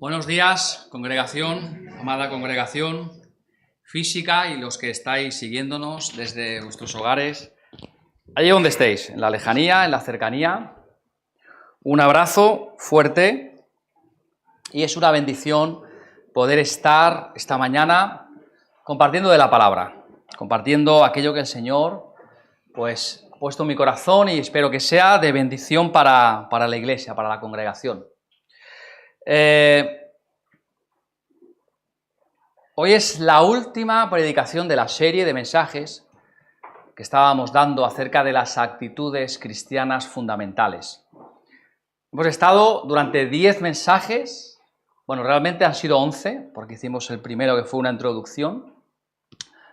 Buenos días, congregación, amada congregación física y los que estáis siguiéndonos desde vuestros hogares, allí donde estéis, en la lejanía, en la cercanía. Un abrazo fuerte y es una bendición poder estar esta mañana compartiendo de la palabra, compartiendo aquello que el Señor pues ha puesto en mi corazón y espero que sea de bendición para la iglesia, para la congregación. Hoy es la última predicación de la serie de mensajes que estábamos dando acerca de las actitudes cristianas fundamentales. Hemos estado durante 10 mensajes, bueno, realmente han sido 11, porque hicimos el primero que fue una introducción,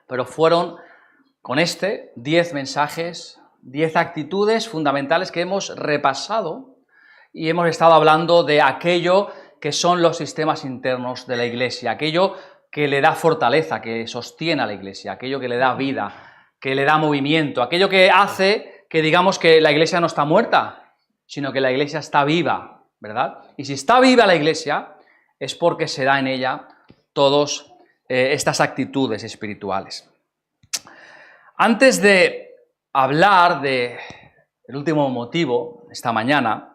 pero fueron con 10 mensajes, 10 actitudes fundamentales que hemos repasado y hemos estado hablando de aquello que son los sistemas internos de la iglesia, aquello que le da fortaleza, que sostiene a la iglesia, aquello que le da vida, que le da movimiento, aquello que hace que digamos que la iglesia no está muerta, sino que la iglesia está viva, ¿verdad? Y si está viva la iglesia es porque se da en ella todas estas actitudes espirituales. Antes de hablar del último motivo esta mañana,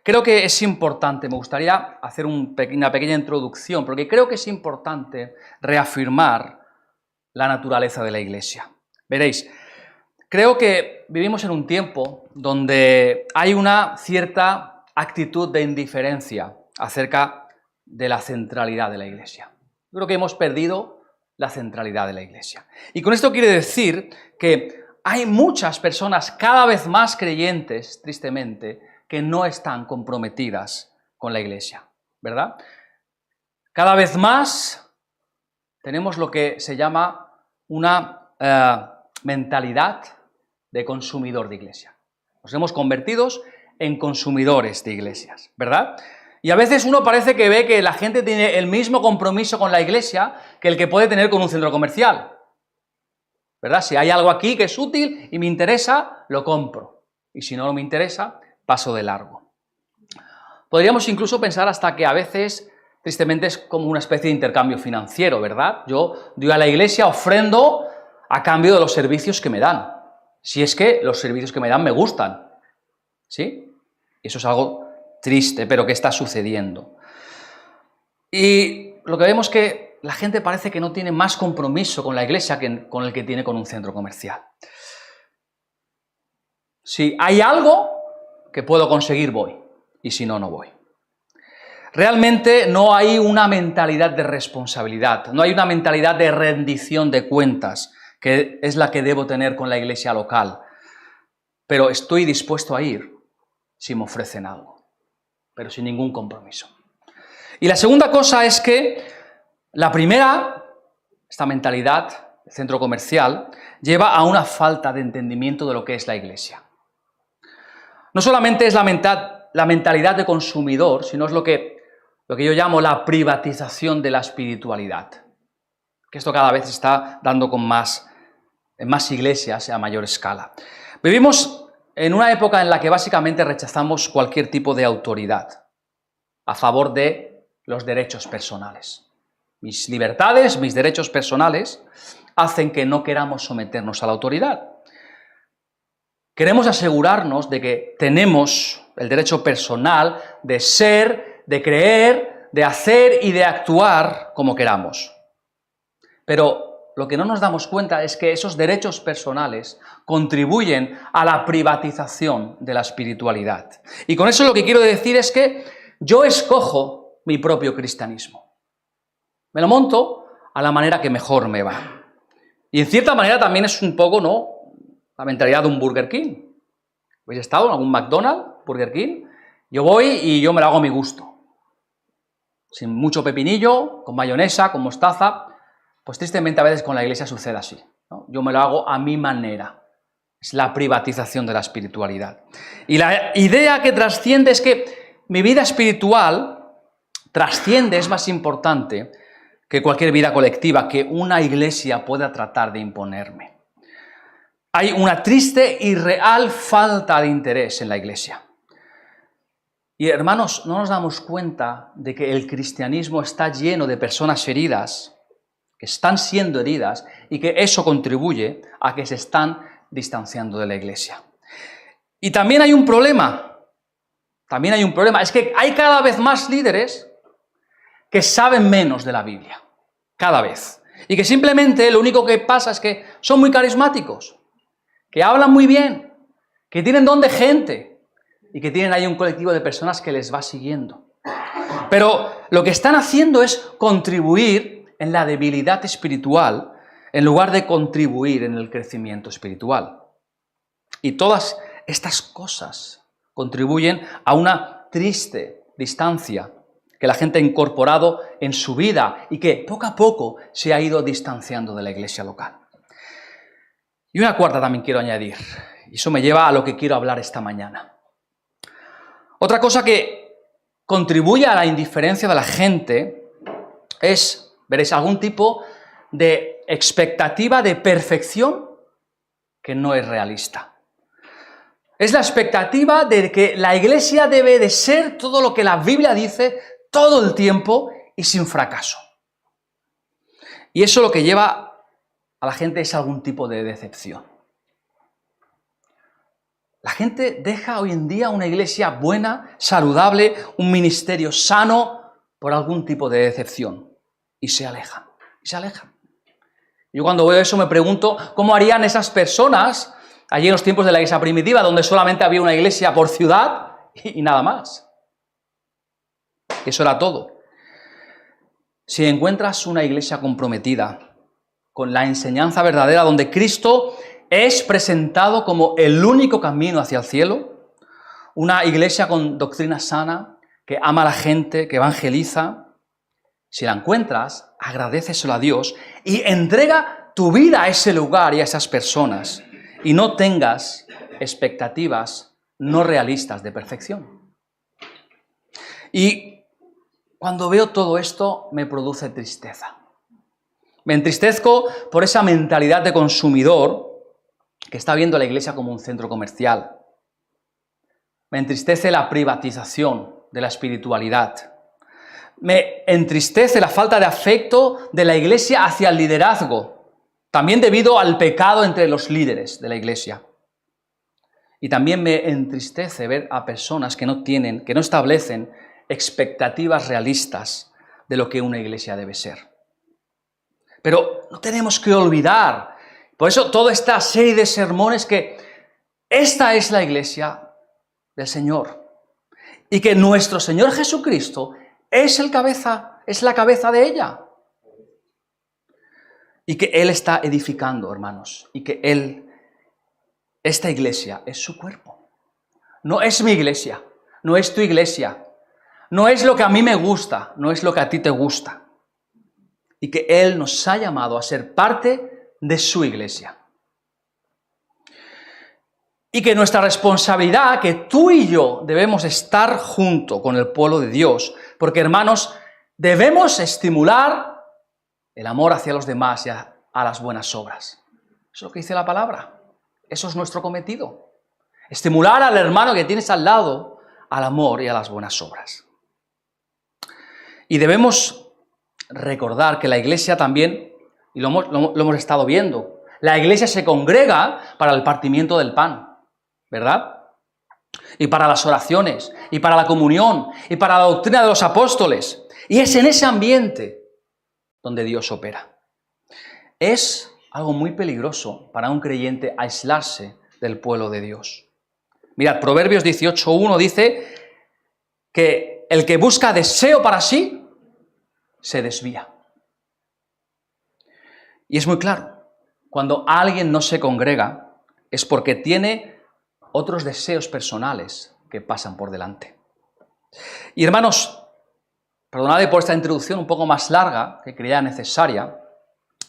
creo que es importante, me gustaría hacer una pequeña introducción, porque creo que es importante reafirmar la naturaleza de la iglesia. Veréis, creo que vivimos en un tiempo donde hay una cierta actitud de indiferencia acerca de la centralidad de la iglesia. Creo que hemos perdido la centralidad de la iglesia. Y con esto quiere decir que hay muchas personas cada vez más creyentes, tristemente, que no están comprometidas con la iglesia, ¿verdad? Cada vez más tenemos lo que se llama una mentalidad de consumidor de iglesia. Nos hemos convertido en consumidores de iglesias, ¿verdad? Y a veces uno parece que ve que la gente tiene el mismo compromiso con la iglesia que el que puede tener con un centro comercial, ¿verdad? Si hay algo aquí que es útil y me interesa, lo compro. Y si no me interesa, paso de largo. Podríamos incluso pensar hasta que a veces, tristemente, es como una especie de intercambio financiero, ¿verdad? Yo doy a la iglesia, ofrendo a cambio de los servicios que me dan. Si es que los servicios que me dan me gustan, ¿sí? Eso es algo triste, pero que está sucediendo. Y lo que vemos es que la gente parece que no tiene más compromiso con la iglesia que con el que tiene con un centro comercial. Si hay algo que puedo conseguir, voy, y si no, no voy. Realmente no hay una mentalidad de responsabilidad, no hay una mentalidad de rendición de cuentas, que es la que debo tener con la iglesia local. Pero estoy dispuesto a ir si me ofrecen algo, pero sin ningún compromiso. Y la segunda cosa es que la primera, esta mentalidad, el centro comercial, lleva a una falta de entendimiento de lo que es la iglesia. No solamente es la mentalidad de consumidor, sino es lo que yo llamo la privatización de la espiritualidad. Que esto cada vez está dando en más iglesias a mayor escala. Vivimos en una época en la que básicamente rechazamos cualquier tipo de autoridad a favor de los derechos personales. Mis libertades, mis derechos personales hacen que no queramos someternos a la autoridad. Queremos asegurarnos de que tenemos el derecho personal de ser, de creer, de hacer y de actuar como queramos. Pero lo que no nos damos cuenta es que esos derechos personales contribuyen a la privatización de la espiritualidad. Y con eso lo que quiero decir es que yo escojo mi propio cristianismo. Me lo monto a la manera que mejor me va. Y en cierta manera también es un poco, ¿no?, la mentalidad de un Burger King. ¿Habéis estado en algún McDonald's, Burger King? Yo voy y yo me lo hago a mi gusto. Sin mucho pepinillo, con mayonesa, con mostaza. Pues tristemente a veces con la iglesia sucede así, ¿no? Yo me lo hago a mi manera. Es la privatización de la espiritualidad. Y la idea que trasciende es que mi vida espiritual trasciende, es más importante que cualquier vida colectiva que una iglesia pueda tratar de imponerme. Hay una triste y real falta de interés en la iglesia. Y hermanos, no nos damos cuenta de que el cristianismo está lleno de personas heridas, que están siendo heridas, y que eso contribuye a que se están distanciando de la Iglesia. Y también hay un problema, es que hay cada vez más líderes que saben menos de la Biblia, cada vez. Y que simplemente lo único que pasa es que son muy carismáticos, que hablan muy bien, que tienen don de gente, y que tienen ahí un colectivo de personas que les va siguiendo. Pero lo que están haciendo es contribuir en la debilidad espiritual en lugar de contribuir en el crecimiento espiritual. Y todas estas cosas contribuyen a una triste distancia que la gente ha incorporado en su vida y que poco a poco se ha ido distanciando de la iglesia local. Y una cuarta también quiero añadir, y eso me lleva a lo que quiero hablar esta mañana. Otra cosa que contribuye a la indiferencia de la gente es, veréis, algún tipo de expectativa de perfección que no es realista. Es la expectativa de que la iglesia debe de ser todo lo que la Biblia dice todo el tiempo y sin fracaso. Y eso lo que lleva a la gente es algún tipo de decepción. La gente deja hoy en día una iglesia buena, saludable, un ministerio sano por algún tipo de decepción y se alejan. Yo cuando veo eso me pregunto cómo harían esas personas allí en los tiempos de la iglesia primitiva, donde solamente había una iglesia por ciudad y nada más. Eso era todo. Si encuentras una iglesia comprometida con la enseñanza verdadera, donde Cristo es presentado como el único camino hacia el cielo, una iglesia con doctrina sana, que ama a la gente, que evangeliza, si la encuentras, agradéceselo a Dios y entrega tu vida a ese lugar y a esas personas. Y no tengas expectativas no realistas de perfección. Y cuando veo todo esto me produce tristeza. Me entristezco por esa mentalidad de consumidor que está viendo la iglesia como un centro comercial. Me entristece la privatización de la espiritualidad. Me entristece la falta de afecto de la iglesia hacia el liderazgo, también debido al pecado entre los líderes de la iglesia. Y también me entristece ver a personas que no establecen expectativas realistas de lo que una iglesia debe ser. Pero no tenemos que olvidar, por eso toda esta serie de sermones, que esta es la iglesia del Señor y que nuestro Señor Jesucristo es la cabeza de ella. Y que Él está edificando, hermanos, y que esta iglesia es su cuerpo. No es mi iglesia, no es tu iglesia, no es lo que a mí me gusta, no es lo que a ti te gusta. Y que Él nos ha llamado a ser parte de su iglesia. Y que nuestra responsabilidad, que tú y yo debemos estar junto con el pueblo de Dios, porque, hermanos, debemos estimular el amor hacia los demás y a las buenas obras. Eso es lo que dice la palabra. Eso es nuestro cometido. Estimular al hermano que tienes al lado al amor y a las buenas obras. Y debemos recordar que la iglesia también, y lo hemos estado viendo, la iglesia se congrega para el partimiento del pan, ¿verdad? Y para las oraciones, y para la comunión, y para la doctrina de los apóstoles. Y es en ese ambiente donde Dios opera. Es algo muy peligroso para un creyente aislarse del pueblo de Dios. Mirad, Proverbios 18:1 dice que el que busca deseo para sí, se desvía. Y es muy claro, cuando alguien no se congrega, es porque tiene otros deseos personales que pasan por delante. Y hermanos, perdonad por esta introducción un poco más larga, que creía necesaria,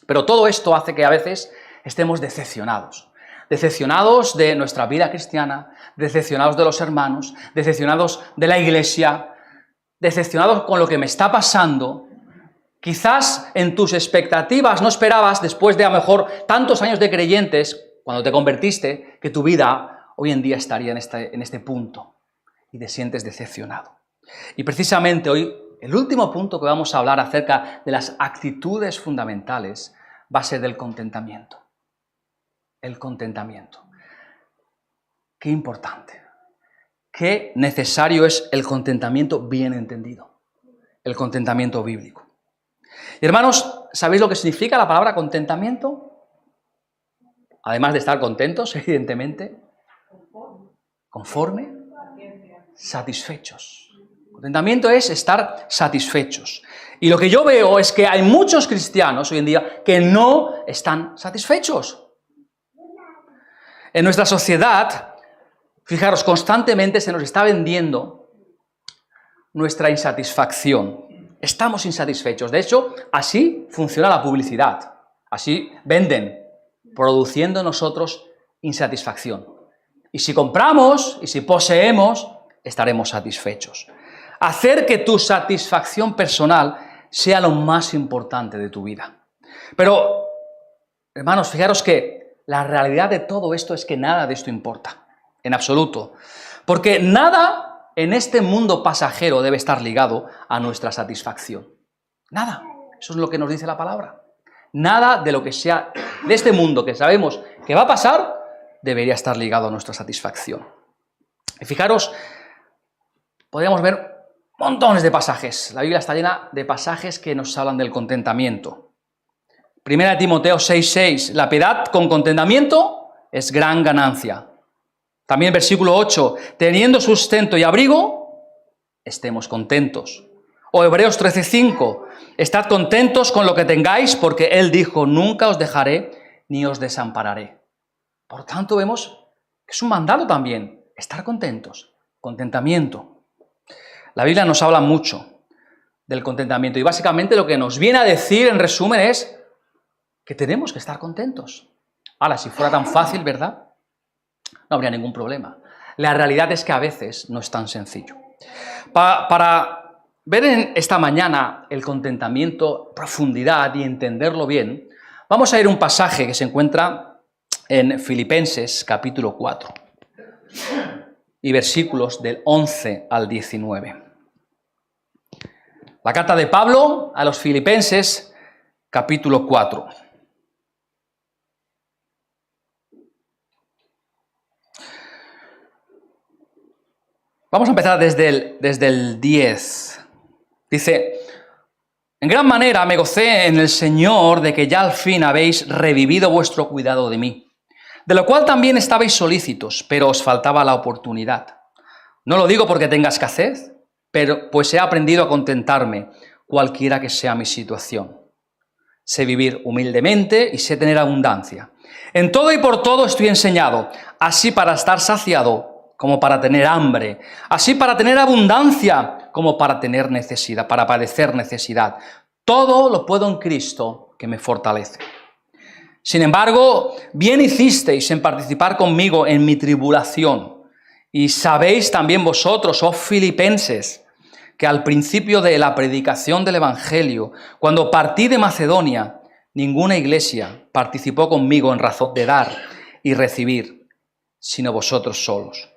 pero todo esto hace que a veces estemos decepcionados. Decepcionados de nuestra vida cristiana, decepcionados de los hermanos, decepcionados de la iglesia, decepcionados con lo que me está pasando. Quizás en tus expectativas no esperabas, después de a lo mejor tantos años de creyentes, cuando te convertiste, que tu vida hoy en día estaría en este punto. y te sientes decepcionado. Y precisamente hoy, el último punto que vamos a hablar acerca de las actitudes fundamentales va a ser del contentamiento. El contentamiento. Qué importante. Qué necesario es el contentamiento bien entendido. El contentamiento bíblico. Y hermanos, ¿sabéis lo que significa la palabra contentamiento? Además de estar contentos, evidentemente. Conforme. Satisfechos. Contentamiento es estar satisfechos. Y lo que yo veo es que hay muchos cristianos hoy en día que no están satisfechos. En nuestra sociedad, fijaros, constantemente se nos está vendiendo nuestra insatisfacción. Estamos insatisfechos. De hecho, así funciona la publicidad. Así venden, produciendo en nosotros insatisfacción. Y si compramos y si poseemos, estaremos satisfechos. Hacer que tu satisfacción personal sea lo más importante de tu vida. Pero, hermanos, fijaros que la realidad de todo esto es que nada de esto importa, en absoluto. Porque nada en este mundo pasajero debe estar ligado a nuestra satisfacción. Nada. Eso es lo que nos dice la palabra. Nada de lo que sea de este mundo que sabemos que va a pasar debería estar ligado a nuestra satisfacción. Y fijaros, podríamos ver montones de pasajes. La Biblia está llena de pasajes que nos hablan del contentamiento. 1 Timoteo 6:6, la piedad con contentamiento es gran ganancia. También versículo 8, teniendo sustento y abrigo, estemos contentos. O Hebreos 13:5, estad contentos con lo que tengáis, porque Él dijo, nunca os dejaré ni os desampararé. Por tanto, vemos que es un mandato también, estar contentos, contentamiento. La Biblia nos habla mucho del contentamiento y básicamente lo que nos viene a decir en resumen es que tenemos que estar contentos. Ahora, si fuera tan fácil, ¿verdad? No habría ningún problema. La realidad es que a veces no es tan sencillo. Para ver en esta mañana el contentamiento, profundidad y entenderlo bien, vamos a ir a un pasaje que se encuentra en Filipenses capítulo 4 y versículos del 11 al 19. La carta de Pablo a los Filipenses, capítulo 4. Vamos a empezar desde el 10. Dice, en gran manera me gocé en el Señor de que ya al fin habéis revivido vuestro cuidado de mí, de lo cual también estabais solícitos, pero os faltaba la oportunidad. No lo digo porque tenga escasez, pero pues he aprendido a contentarme, cualquiera que sea mi situación. Sé vivir humildemente y sé tener abundancia. En todo y por todo estoy enseñado, así para estar saciado como para tener hambre, así para tener abundancia como para tener necesidad, para padecer necesidad. Todo lo puedo en Cristo que me fortalece. Sin embargo, bien hicisteis en participar conmigo en mi tribulación. Y sabéis también vosotros, oh filipenses, que al principio de la predicación del Evangelio, cuando partí de Macedonia, ninguna iglesia participó conmigo en razón de dar y recibir, sino vosotros solos.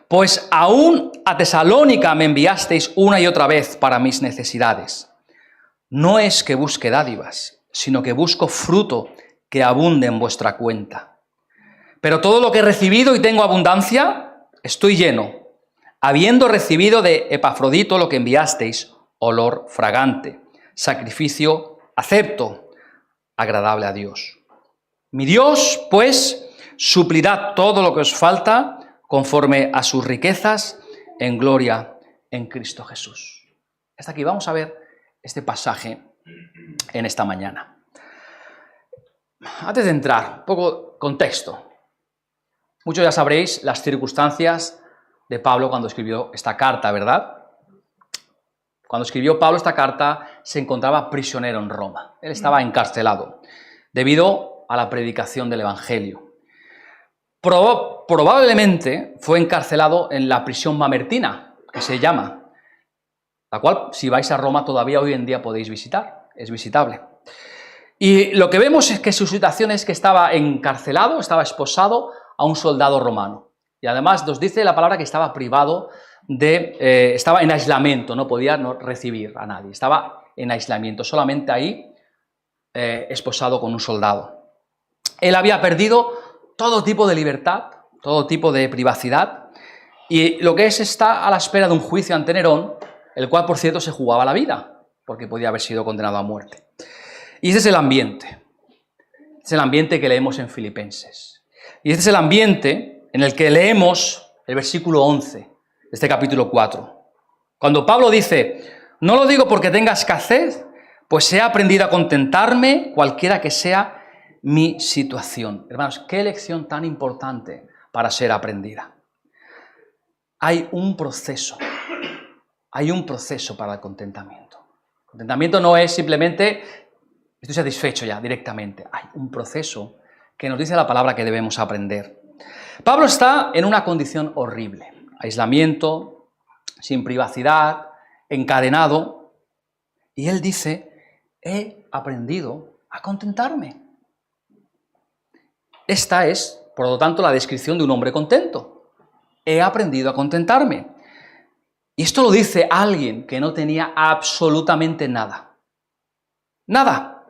Pues aún a Tesalónica me enviasteis una y otra vez para mis necesidades. No es que busque dádivas, sino que busco fruto que abunde en vuestra cuenta. Pero todo lo que he recibido y tengo abundancia, estoy lleno, habiendo recibido de Epafrodito lo que enviasteis, olor fragante, sacrificio acepto, agradable a Dios. Mi Dios, pues, suplirá todo lo que os falta conforme a sus riquezas en gloria en Cristo Jesús. Hasta aquí vamos a ver este pasaje en esta mañana. Antes de entrar, un poco contexto. Muchos ya sabréis las circunstancias de Pablo cuando escribió esta carta, ¿verdad? Cuando escribió Pablo esta carta se encontraba prisionero en Roma. Él estaba encarcelado debido a la predicación del Evangelio. Probablemente fue encarcelado en la prisión mamertina, que se llama, la cual si vais a Roma todavía hoy en día podéis visitar, es visitable. Y lo que vemos es que su situación es que estaba encarcelado, estaba esposado a un soldado romano. Y además nos dice la palabra que estaba privado estaba en aislamiento, no podía recibir a nadie, estaba en aislamiento, solamente ahí esposado con un soldado. Él había perdido todo tipo de libertad, todo tipo de privacidad, y lo que está a la espera de un juicio ante Nerón, el cual, por cierto, se jugaba la vida, porque podía haber sido condenado a muerte. Y ese es el ambiente que leemos en Filipenses. Y este es el ambiente en el que leemos el versículo 11 de este capítulo 4. Cuando Pablo dice, no lo digo porque tenga escasez, pues he aprendido a contentarme cualquiera que sea mi situación. Hermanos, qué lección tan importante para ser aprendida. Hay un proceso para el contentamiento. El contentamiento no es simplemente estoy satisfecho ya directamente. Hay un proceso que nos dice la palabra que debemos aprender. Pablo está en una condición horrible. Aislamiento, sin privacidad, encadenado. Y él dice, he aprendido a contentarme. Esta es, por lo tanto, la descripción de un hombre contento. He aprendido a contentarme. Y esto lo dice alguien que no tenía absolutamente nada. Nada.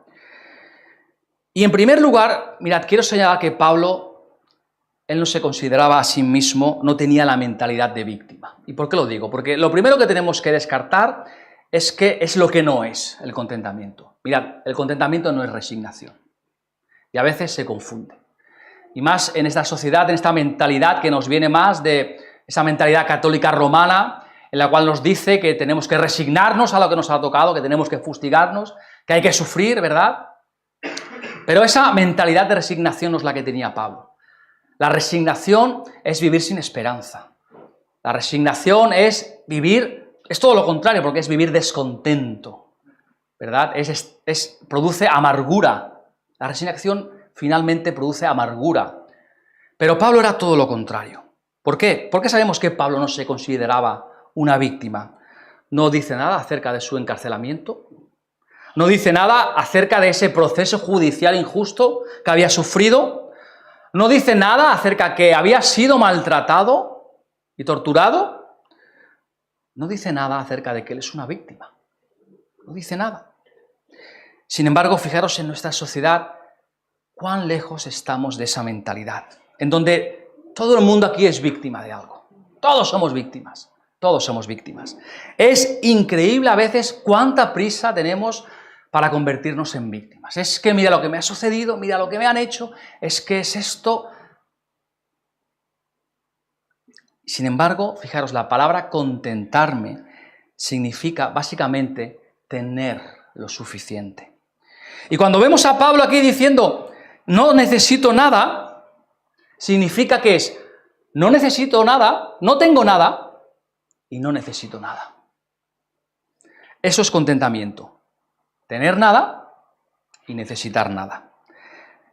Y en primer lugar, mirad, quiero señalar que Pablo, él no se consideraba a sí mismo, no tenía la mentalidad de víctima. ¿Y por qué lo digo? Porque lo primero que tenemos que descartar es que es lo que no es el contentamiento. Mirad, el contentamiento no es resignación. Y a veces se confunde. Y más en esta sociedad, en esta mentalidad que nos viene más de esa mentalidad católica romana, en la cual nos dice que tenemos que resignarnos a lo que nos ha tocado, que tenemos que fustigarnos, que hay que sufrir, ¿verdad? Pero esa mentalidad de resignación no es la que tenía Pablo. La resignación es vivir sin esperanza. La resignación es todo lo contrario, porque es vivir descontento, ¿verdad? Produce amargura. La resignación finalmente produce amargura. Pero Pablo era todo lo contrario. ¿Por qué? Porque sabemos que Pablo no se consideraba una víctima. No dice nada acerca de su encarcelamiento. No dice nada acerca de ese proceso judicial injusto que había sufrido. No dice nada acerca de que había sido maltratado y torturado. No dice nada acerca de que él es una víctima. No dice nada. Sin embargo, fijaros en nuestra sociedad cuán lejos estamos de esa mentalidad, en donde todo el mundo aquí es víctima de algo. Todos somos víctimas. Todos somos víctimas. Es increíble a veces cuánta prisa tenemos para convertirnos en víctimas. Es que mira lo que me ha sucedido, mira lo que me han hecho, es que es esto. Sin embargo, fijaros, la palabra contentarme significa básicamente tener lo suficiente. Y cuando vemos a Pablo aquí diciendo, no necesito nada, significa que es, no necesito nada, no tengo nada y no necesito nada. Eso es contentamiento. Tener nada y necesitar nada.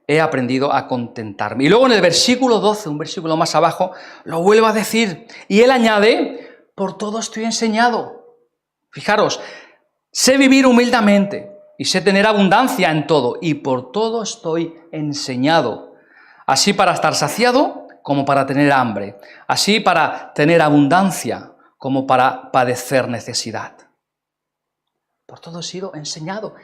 He aprendido a contentarme. Y luego en el versículo 12, un versículo más abajo, lo vuelvo a decir. Y él añade, por todo estoy enseñado. Fijaros, sé vivir humildemente y sé tener abundancia en todo. Y por todo estoy enseñado. Así para estar saciado como para tener hambre. Así para tener abundancia como para padecer necesidad. Por todo he sido enseñado.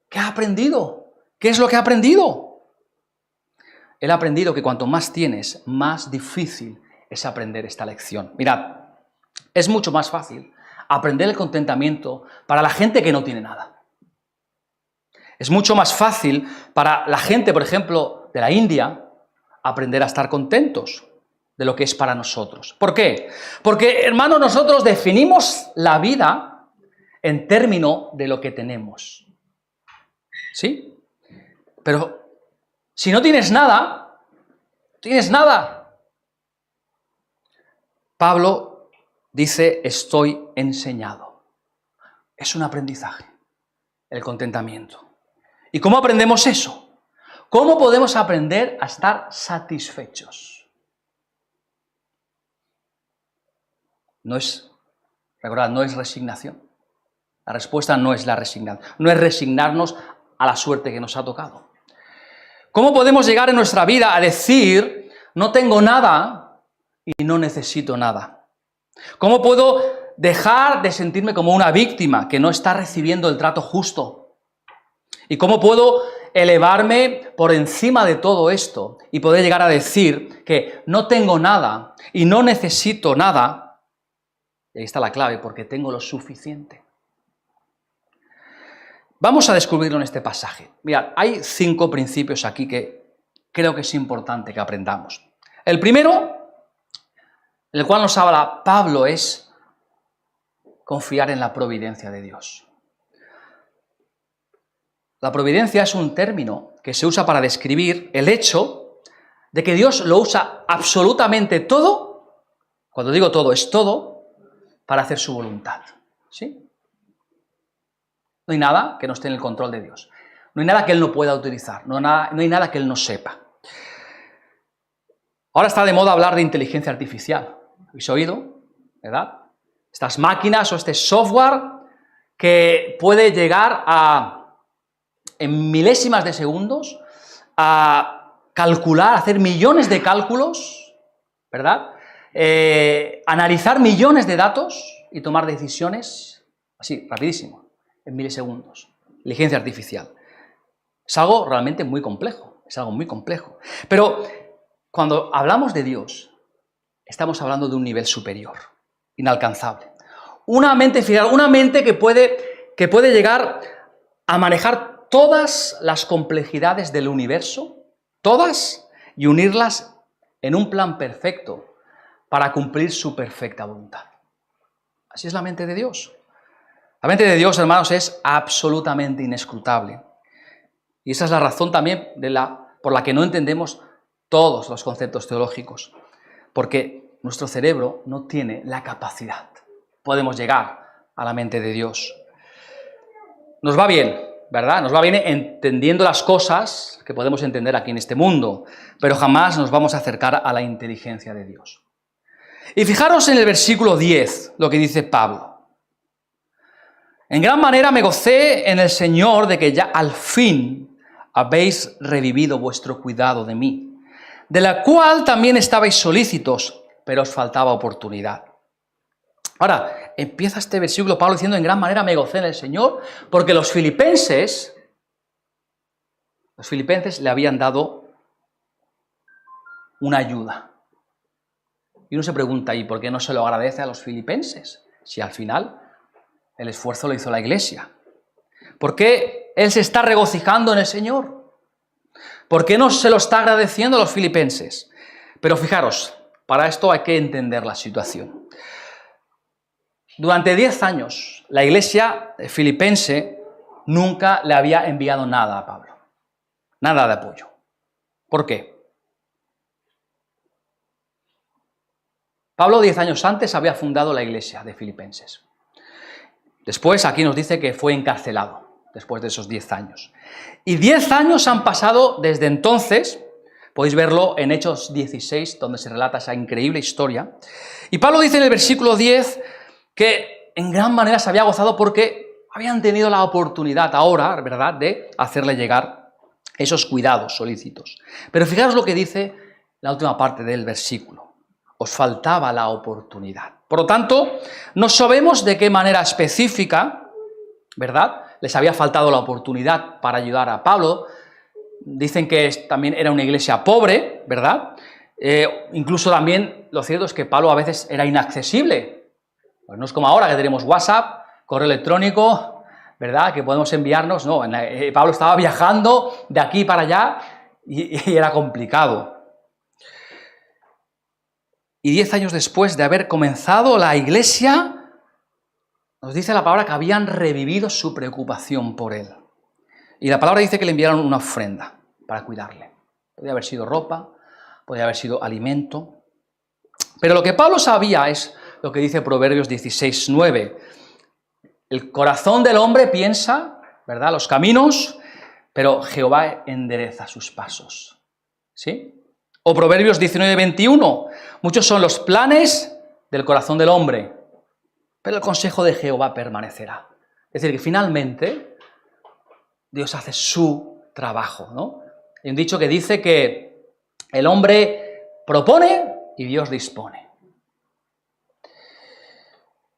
¿Qué ha aprendido? ¿Qué es lo que ha aprendido? Él ha aprendido que cuanto más tienes, más difícil es aprender esta lección. Mirad, es mucho más fácil aprender el contentamiento para la gente que no tiene nada. Es mucho más fácil para la gente, por ejemplo, de la India, aprender a estar contentos de lo que es para nosotros. ¿Por qué? Porque, hermanos, nosotros definimos la vida en términos de lo que tenemos. ¿Sí? Pero si no tienes nada, tienes nada. Pablo dice, estoy enseñado. Es un aprendizaje, el contentamiento. ¿Y cómo aprendemos eso? ¿Cómo podemos aprender a estar satisfechos? Recordad, no es resignación. La respuesta no es la resignación, no es resignarnos a la suerte que nos ha tocado. ¿Cómo podemos llegar en nuestra vida a decir, no tengo nada, y no necesito nada? ¿Cómo puedo dejar de sentirme como una víctima que no está recibiendo el trato justo? ¿Y cómo puedo elevarme por encima de todo esto y poder llegar a decir que no tengo nada y no necesito nada? Y ahí está la clave, porque tengo lo suficiente. Vamos a descubrirlo en este pasaje. Mirad, hay 5 principios aquí que creo que es importante que aprendamos. El primero, el cual nos habla Pablo, es confiar en la providencia de Dios. La providencia es un término que se usa para describir el hecho de que Dios lo usa absolutamente todo, cuando digo todo, es todo, para hacer su voluntad. ¿Sí? No hay nada que no esté en el control de Dios. No hay nada que Él no pueda utilizar. No hay nada que Él no sepa. Ahora está de moda hablar de inteligencia artificial. ¿Habéis oído? ¿Verdad? Estas máquinas o este software que puede llegar a, en milésimas de segundos, a calcular, hacer millones de cálculos, ¿verdad? Analizar millones de datos y tomar decisiones así, rapidísimo. En milisegundos. Inteligencia artificial. Es algo realmente muy complejo. Es algo muy complejo. Pero cuando hablamos de Dios, estamos hablando de un nivel superior, inalcanzable. Una mente final, una mente que puede llegar a manejar todas las complejidades del universo, todas, y unirlas en un plan perfecto para cumplir su perfecta voluntad. Así es la mente de Dios. La mente de Dios, hermanos, es absolutamente inescrutable. Y esa es la razón también por la que no entendemos todos los conceptos teológicos. Porque nuestro cerebro no tiene la capacidad. Podemos llegar a la mente de Dios. Nos va bien, ¿verdad? Nos va bien entendiendo las cosas que podemos entender aquí en este mundo, pero jamás nos vamos a acercar a la inteligencia de Dios. Y fijaros en el versículo 10, lo que dice Pablo. En gran manera me gocé en el Señor de que ya al fin habéis revivido vuestro cuidado de mí, de la cual también estabais solícitos, pero os faltaba oportunidad. Ahora, empieza este versículo Pablo diciendo, en gran manera me gocé en el Señor, porque los filipenses le habían dado una ayuda. Y uno se pregunta, ¿y por qué no se lo agradece a los filipenses? Si al final el esfuerzo lo hizo la Iglesia. ¿Por qué él se está regocijando en el Señor? ¿Por qué no se lo está agradeciendo a los filipenses? Pero fijaros, para esto hay que entender la situación. Durante 10 años, la Iglesia filipense nunca le había enviado nada a Pablo. Nada de apoyo. ¿Por qué? Pablo 10 años antes había fundado la Iglesia de Filipenses. Después aquí nos dice que fue encarcelado, después de esos 10 años. Y 10 años han pasado desde entonces, podéis verlo en Hechos 16, donde se relata esa increíble historia. Y Pablo dice en el versículo 10 que en gran manera se había gozado porque habían tenido la oportunidad ahora, ¿verdad?, de hacerle llegar esos cuidados solícitos. Pero fijaros lo que dice la última parte del versículo. Os faltaba la oportunidad. Por lo tanto, no sabemos de qué manera específica, ¿verdad?, les había faltado la oportunidad para ayudar a Pablo. Dicen que también era una iglesia pobre, ¿verdad? Incluso también lo cierto es que Pablo a veces era inaccesible. Pues no es como ahora que tenemos WhatsApp, correo electrónico, ¿verdad?, que podemos enviarnos. No, Pablo estaba viajando de aquí para allá y era complicado. Y 10 años después de haber comenzado la Iglesia, nos dice la palabra que habían revivido su preocupación por él. Y la palabra dice que le enviaron una ofrenda para cuidarle. Podría haber sido ropa, podría haber sido alimento. Pero lo que Pablo sabía es lo que dice Proverbios 16:9. El corazón del hombre piensa, ¿verdad?, los caminos, pero Jehová endereza sus pasos. ¿Sí? O Proverbios 19:21. Muchos son los planes del corazón del hombre, pero el consejo de Jehová permanecerá. Es decir, que finalmente Dios hace su trabajo, ¿no? Hay un dicho que dice que el hombre propone, y Dios dispone.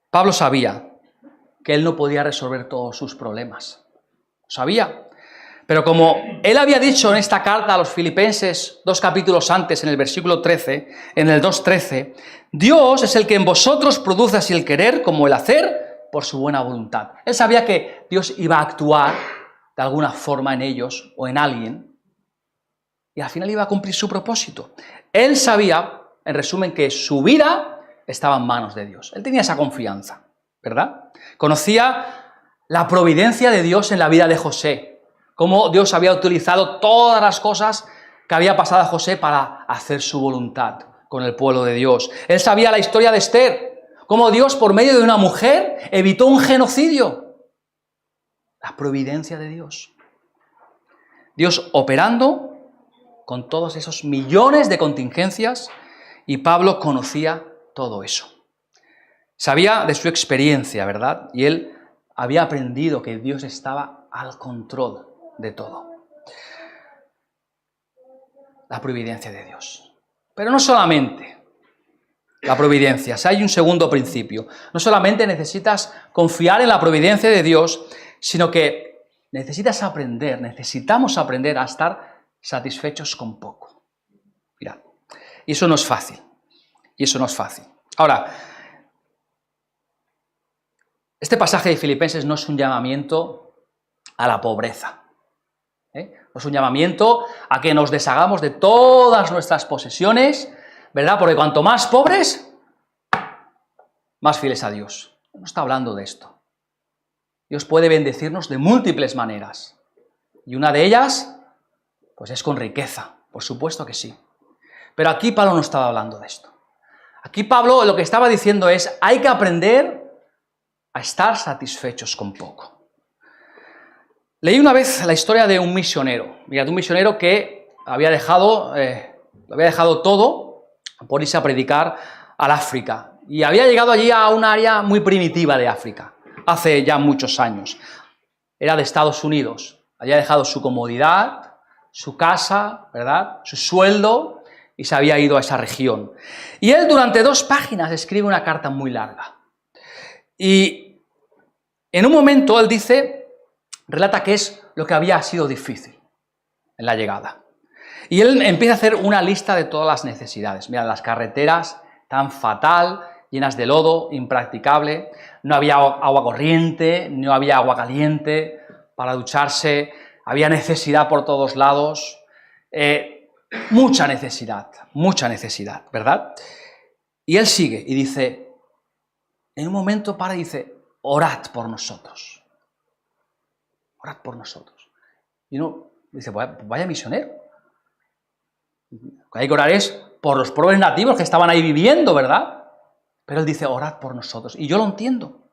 Pablo sabía que él no podía resolver todos sus problemas. Sabía. Pero como él había dicho en esta carta a los filipenses 2 capítulos antes, en el versículo 13, en el 2:13, Dios es el que en vosotros produce así el querer como el hacer por su buena voluntad. Él sabía que Dios iba a actuar de alguna forma en ellos o en alguien y al final iba a cumplir su propósito. Él sabía, en resumen, que su vida estaba en manos de Dios. Él tenía esa confianza, ¿verdad? Conocía la providencia de Dios en la vida de José, cómo Dios había utilizado todas las cosas que había pasado a José para hacer su voluntad con el pueblo de Dios. Él sabía la historia de Esther, cómo Dios por medio de una mujer evitó un genocidio. La providencia de Dios. Dios operando con todos esos millones de contingencias y Pablo conocía todo eso. Sabía de su experiencia, ¿verdad? Y él había aprendido que Dios estaba al control de todo. La providencia de Dios. Pero no solamente la providencia, hay un segundo principio. No solamente necesitas confiar en la providencia de Dios, sino que necesitamos aprender a estar satisfechos con poco. Mirad, y eso no es fácil. Ahora, este pasaje de Filipenses no es un llamamiento a la pobreza. No es un llamamiento a que nos deshagamos de todas nuestras posesiones, ¿verdad? Porque cuanto más pobres, más fieles a Dios. No está hablando de esto. Dios puede bendecirnos de múltiples maneras. Y una de ellas, pues es con riqueza. Por supuesto que sí. Pero aquí Pablo no estaba hablando de esto. Aquí Pablo lo que estaba diciendo es, hay que aprender a estar satisfechos con poco. Leí una vez la historia de un misionero. Mirad, un misionero que había dejado todo por irse a predicar al África. Y había llegado allí a un área muy primitiva de África, hace ya muchos años. Era de Estados Unidos. Había dejado su comodidad, su casa, ¿verdad?, su sueldo, y se había ido a esa región. Y él durante 2 páginas escribe una carta muy larga. Y en un momento él relata qué es lo que había sido difícil en la llegada. Y él empieza a hacer una lista de todas las necesidades. Mira, las carreteras tan fatal, llenas de lodo, impracticable, no había agua corriente, no había agua caliente para ducharse, había necesidad por todos lados, mucha necesidad, ¿verdad? Y él sigue y dice, en un momento para y dice, orad por nosotros. Orad por nosotros. Y uno dice, vaya misionero. Lo que hay que orar es por los pueblos nativos que estaban ahí viviendo, ¿verdad? Pero él dice, orad por nosotros. Y yo lo entiendo.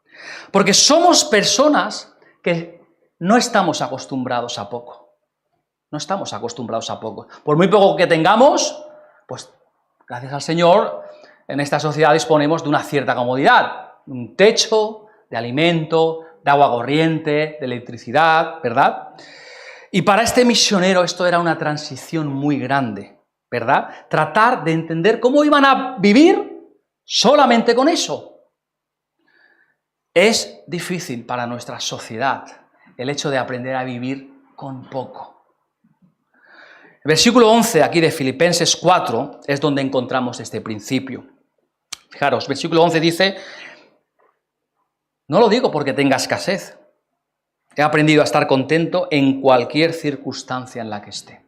Porque somos personas que no estamos acostumbrados a poco. No estamos acostumbrados a poco. Por muy poco que tengamos, pues gracias al Señor, en esta sociedad disponemos de una cierta comodidad. Un techo, de alimento, de agua corriente, de electricidad, ¿verdad? Y para este misionero esto era una transición muy grande, ¿verdad? Tratar de entender cómo iban a vivir solamente con eso. Es difícil para nuestra sociedad el hecho de aprender a vivir con poco. El versículo 11 aquí de Filipenses 4 es donde encontramos este principio. Fijaros, versículo 11 dice, no lo digo porque tenga escasez. He aprendido a estar contento en cualquier circunstancia en la que esté.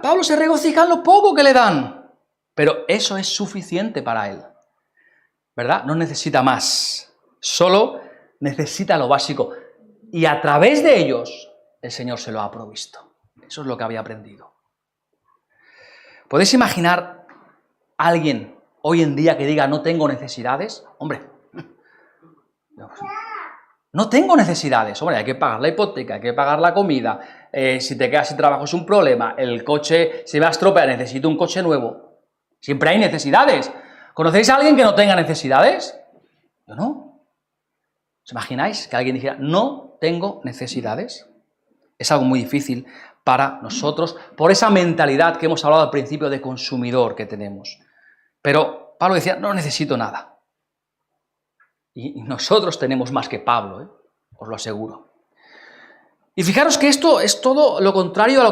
Pablo se regocija en lo poco que le dan, pero eso es suficiente para él, ¿verdad? No necesita más, solo necesita lo básico. Y a través de ellos, el Señor se lo ha provisto. Eso es lo que había aprendido. ¿Podéis imaginar a alguien hoy en día que diga, no tengo necesidades? Hombre, no tengo necesidades. Hombre, hay que pagar la hipoteca, hay que pagar la comida. Si te quedas sin trabajo es un problema. El coche se va a estropear, necesito un coche nuevo. Siempre hay necesidades. ¿Conocéis a alguien que no tenga necesidades? Yo no. ¿Os imagináis que alguien dijera, no tengo necesidades? Es algo muy difícil para nosotros por esa mentalidad que hemos hablado al principio de consumidor que tenemos. Pero Pablo decía, no necesito nada. Y nosotros tenemos más que Pablo, os lo aseguro. Y fijaros que esto es todo lo contrario a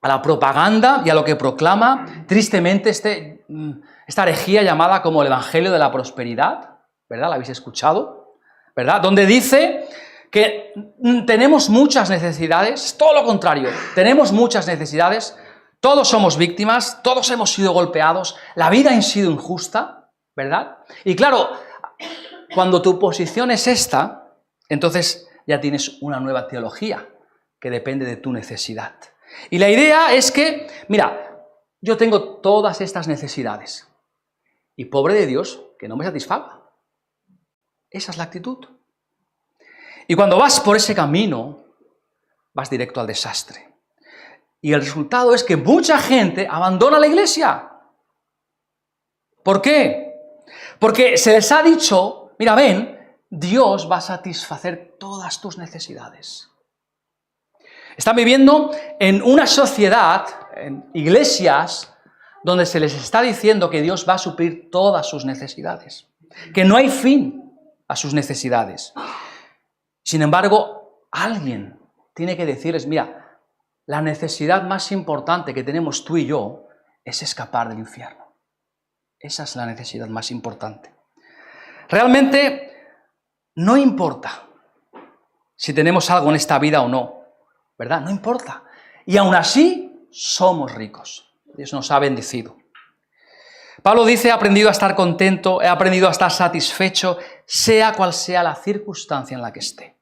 la propaganda y a lo que proclama tristemente esta herejía llamada como el Evangelio de la Prosperidad, ¿verdad? ¿La habéis escuchado? ¿Verdad? Donde dice que tenemos muchas necesidades, todo lo contrario, tenemos muchas necesidades, todos somos víctimas, todos hemos sido golpeados, la vida ha sido injusta, ¿verdad? Y claro, cuando tu posición es esta, entonces ya tienes una nueva teología que depende de tu necesidad. Y la idea es que, mira, yo tengo todas estas necesidades y pobre de Dios que no me satisfaga. Esa es la actitud. Y cuando vas por ese camino, vas directo al desastre. Y el resultado es que mucha gente abandona la iglesia. ¿Por qué? Porque se les ha dicho, mira, ven, Dios va a satisfacer todas tus necesidades. Están viviendo en una sociedad, en iglesias, donde se les está diciendo que Dios va a suplir todas sus necesidades, que no hay fin a sus necesidades. Sin embargo, alguien tiene que decirles, mira, la necesidad más importante que tenemos tú y yo es escapar del infierno. Esa es la necesidad más importante. Realmente no importa si tenemos algo en esta vida o no, ¿verdad? No importa. Y aún así somos ricos. Dios nos ha bendecido. Pablo dice, he aprendido a estar contento, he aprendido a estar satisfecho, sea cual sea la circunstancia en la que esté.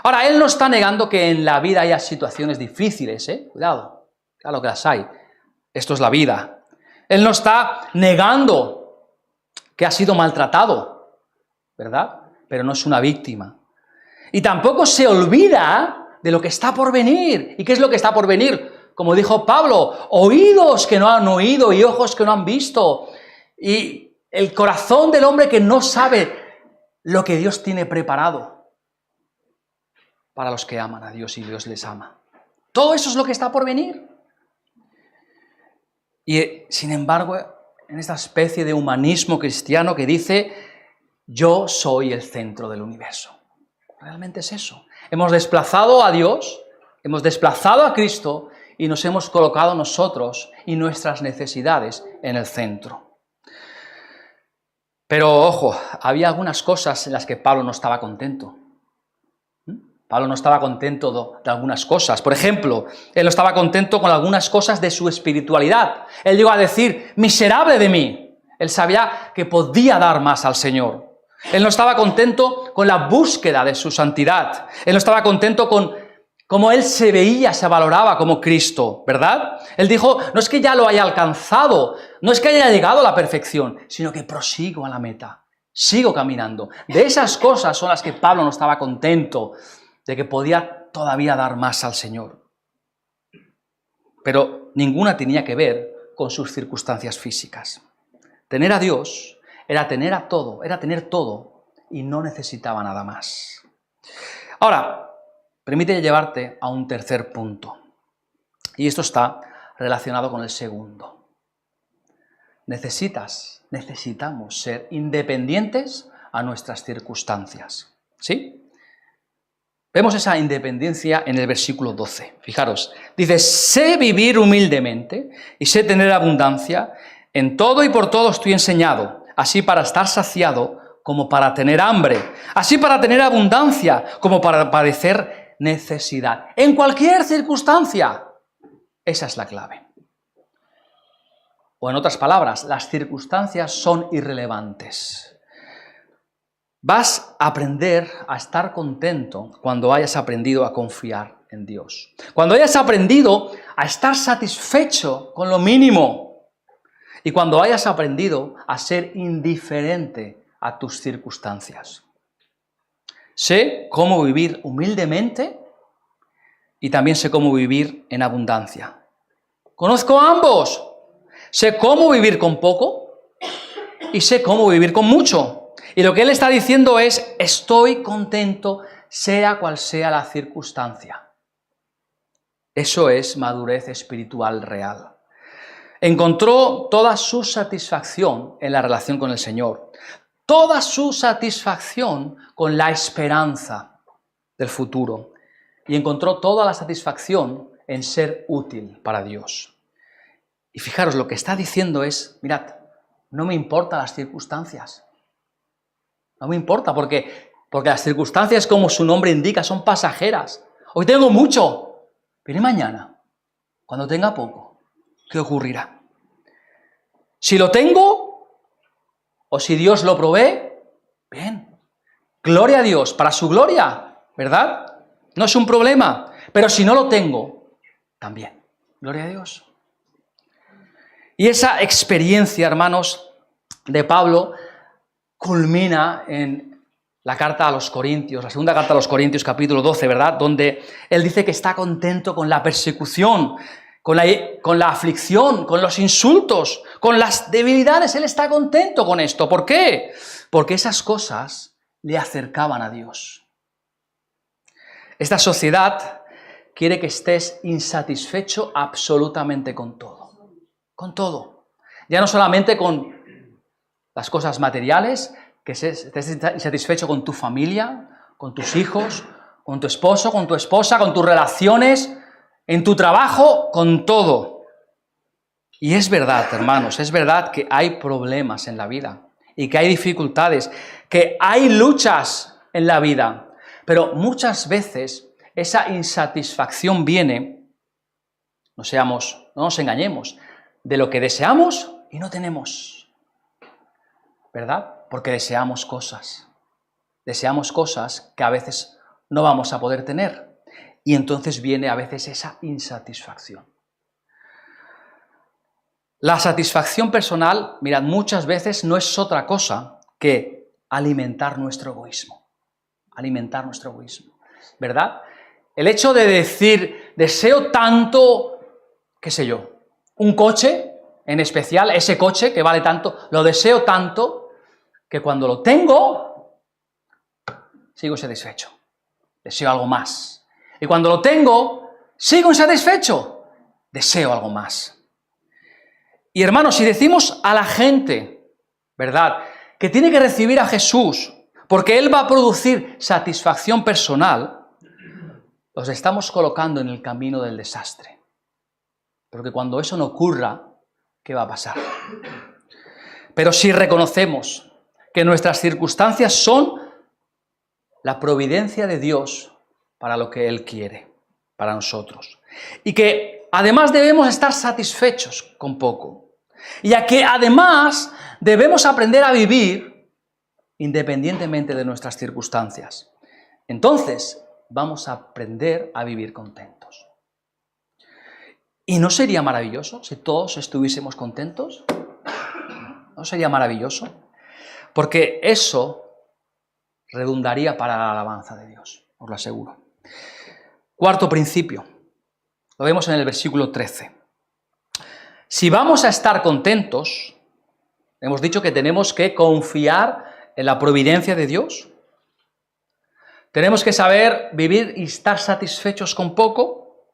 Ahora, él no está negando que en la vida haya situaciones difíciles, Cuidado, claro que las hay. Esto es la vida. Él no está negando que ha sido maltratado, ¿verdad? Pero no es una víctima. Y tampoco se olvida de lo que está por venir. ¿Y qué es lo que está por venir? Como dijo Pablo, oídos que no han oído y ojos que no han visto. Y el corazón del hombre que no sabe lo que Dios tiene preparado para los que aman a Dios y Dios les ama. Todo eso es lo que está por venir. Y sin embargo, en esta especie de humanismo cristiano que dice, yo soy el centro del universo. Realmente es eso. Hemos desplazado a Dios, hemos desplazado a Cristo y nos hemos colocado nosotros y nuestras necesidades en el centro. Pero ojo, había algunas cosas en las que Pablo no estaba contento. Pablo no estaba contento de algunas cosas. Por ejemplo, él no estaba contento con algunas cosas de su espiritualidad. Él llegó a decir, miserable de mí. Él sabía que podía dar más al Señor. Él no estaba contento con la búsqueda de su santidad. Él no estaba contento con cómo él se veía, se valoraba como Cristo, ¿verdad? Él dijo, no es que ya lo haya alcanzado, no es que haya llegado a la perfección, sino que prosigo a la meta, sigo caminando. De esas cosas son las que Pablo no estaba contento, de que podía todavía dar más al Señor. Pero ninguna tenía que ver con sus circunstancias físicas. Tener a Dios era tener todo y no necesitaba nada más. Ahora, permíteme llevarte a un tercer punto. Y esto está relacionado con el segundo. Necesitamos ser independientes a nuestras circunstancias. ¿Sí? Vemos esa independencia en el versículo 12. Fijaros, dice, sé vivir humildemente y sé tener abundancia. En todo y por todo estoy enseñado, así para estar saciado como para tener hambre, así para tener abundancia como para padecer necesidad. En cualquier circunstancia, esa es la clave. O en otras palabras, las circunstancias son irrelevantes. Vas a aprender a estar contento cuando hayas aprendido a confiar en Dios. Cuando hayas aprendido a estar satisfecho con lo mínimo. Y cuando hayas aprendido a ser indiferente a tus circunstancias. Sé cómo vivir humildemente y también sé cómo vivir en abundancia. Conozco a ambos. Sé cómo vivir con poco y sé cómo vivir con mucho. Y lo que él está diciendo es, estoy contento sea cual sea la circunstancia. Eso es madurez espiritual real. Encontró toda su satisfacción en la relación con el Señor, toda su satisfacción con la esperanza del futuro, y encontró toda la satisfacción en ser útil para Dios. Y fijaros, lo que está diciendo es, mirad, no me importan las circunstancias. No me importa, porque las circunstancias, como su nombre indica, son pasajeras. Hoy tengo mucho, pero ¿y mañana? Cuando tenga poco, ¿qué ocurrirá? Si lo tengo, o si Dios lo provee, bien. Gloria a Dios, para su gloria, ¿verdad? No es un problema. Pero si no lo tengo, también. Gloria a Dios. Y esa experiencia, hermanos, de Pablo culmina en la carta a los Corintios, la segunda carta a los Corintios, capítulo 12, ¿verdad? Donde él dice que está contento con la persecución, con la aflicción, con los insultos, con las debilidades. Él está contento con esto. ¿Por qué? Porque esas cosas le acercaban a Dios. Esta sociedad quiere que estés insatisfecho absolutamente con todo. Con todo. Ya no solamente con las cosas materiales, que estés insatisfecho con tu familia, con tus hijos, con tu esposo, con tu esposa, con tus relaciones, en tu trabajo, con todo. Y es verdad, hermanos, es verdad que hay problemas en la vida y que hay dificultades, que hay luchas en la vida, pero muchas veces esa insatisfacción viene, no nos engañemos, de lo que deseamos y no tenemos, ¿verdad? Porque deseamos cosas que a veces no vamos a poder tener, y entonces viene a veces esa insatisfacción. La satisfacción personal, mirad, muchas veces no es otra cosa que alimentar nuestro egoísmo, ¿verdad? El hecho de decir, deseo tanto, qué sé yo, un coche, en especial, ese coche que vale tanto, lo deseo tanto, que cuando lo tengo, sigo insatisfecho. Deseo algo más. Y cuando lo tengo, sigo insatisfecho. Deseo algo más. Y hermanos, si decimos a la gente, ¿verdad?, que tiene que recibir a Jesús, porque Él va a producir satisfacción personal, los estamos colocando en el camino del desastre. Porque cuando eso no ocurra, ¿qué va a pasar? Pero si reconocemos que nuestras circunstancias son la providencia de Dios para lo que Él quiere, para nosotros, y que además debemos estar satisfechos con poco, y a que además debemos aprender a vivir independientemente de nuestras circunstancias, entonces vamos a aprender a vivir contentos. ¿Y no sería maravilloso si todos estuviésemos contentos? ¿No sería maravilloso? Porque eso redundaría para la alabanza de Dios, os lo aseguro. Cuarto principio, lo vemos en el versículo 13. Si vamos a estar contentos, hemos dicho que tenemos que confiar en la providencia de Dios. Tenemos que saber vivir y estar satisfechos con poco.